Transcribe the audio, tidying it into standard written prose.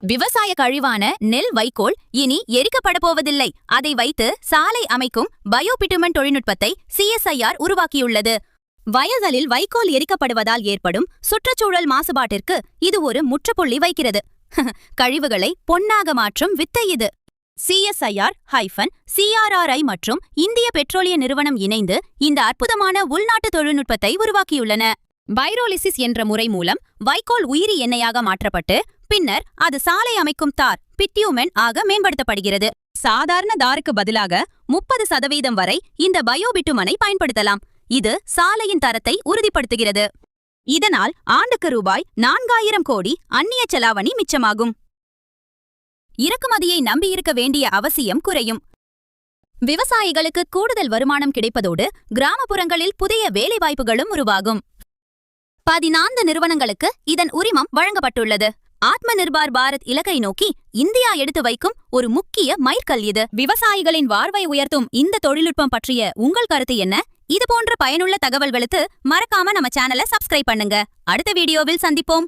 விவசாய கழிவான நெல் வைக்கோல் இனி எரிக்கப்பட போவதில்லை. அதை வைத்து சாலை அமைக்கும் பயோபிட்டுமன் தொழில்நுட்பத்தை CSIR உருவாக்கியுள்ளது. வயல்களில் வைக்கோல் எரிக்கப்படுவதால் ஏற்படும் சுற்றுச்சூழல் மாசுபாட்டிற்கு இது ஒரு முற்றுப்புள்ளி வைக்கிறது. கழிவுகளை பொன்னாக மாற்றும் வித்தை இது. CSIR-CRRI மற்றும் இந்திய பெட்ரோலிய நிறுவனம் இணைந்து இந்த அற்புதமான உள்நாட்டு தொழில்நுட்பத்தை உருவாக்கியுள்ளன. பைரோலிசிஸ் என்ற முறை மூலம் வைக்கோல் உயிரி எண்ணெயாக மாற்றப்பட்டு பின்னர் அது சாலை அமைக்கும் தார் பிட்யூமென் ஆக மேம்படுத்தப்படுகிறது. சாதாரண தாருக்கு பதிலாக 30% வரை இந்த பயோபிட்டுமனை பயன்படுத்தலாம். இது சாலையின் தரத்தை உறுதிப்படுத்துகிறது. இதனால் ஆண்டுக்கு ரூபாய் 4000 கோடி அந்நிய செலாவணி மிச்சமாகும். இறக்குமதியை நம்பியிருக்க வேண்டிய அவசியம் குறையும். விவசாயிகளுக்கு கூடுதல் வருமானம் கிடைப்பதோடு கிராமப்புறங்களில் புதிய வேலைவாய்ப்புகளும் உருவாகும். 14 நிறுவனங்களுக்கு இதன் உரிமம் வழங்கப்பட்டுள்ளது. ஆத்ம நிர்பார் பாரத் இலக்கை நோக்கி இந்தியா எடுத்து வைக்கும் ஒரு முக்கிய மைல்கல் இது. விவசாயிகளின் வாழ்வை உயர்த்தும் இந்த தொழில்நுட்பம் பற்றிய உங்கள் கருத்து என்ன? இதுபோன்ற பயனுள்ள தகவல்களுக்கு மறக்காம நம்ம சேனலை சப்ஸ்கிரைப் பண்ணுங்க. அடுத்த வீடியோவில் சந்திப்போம்.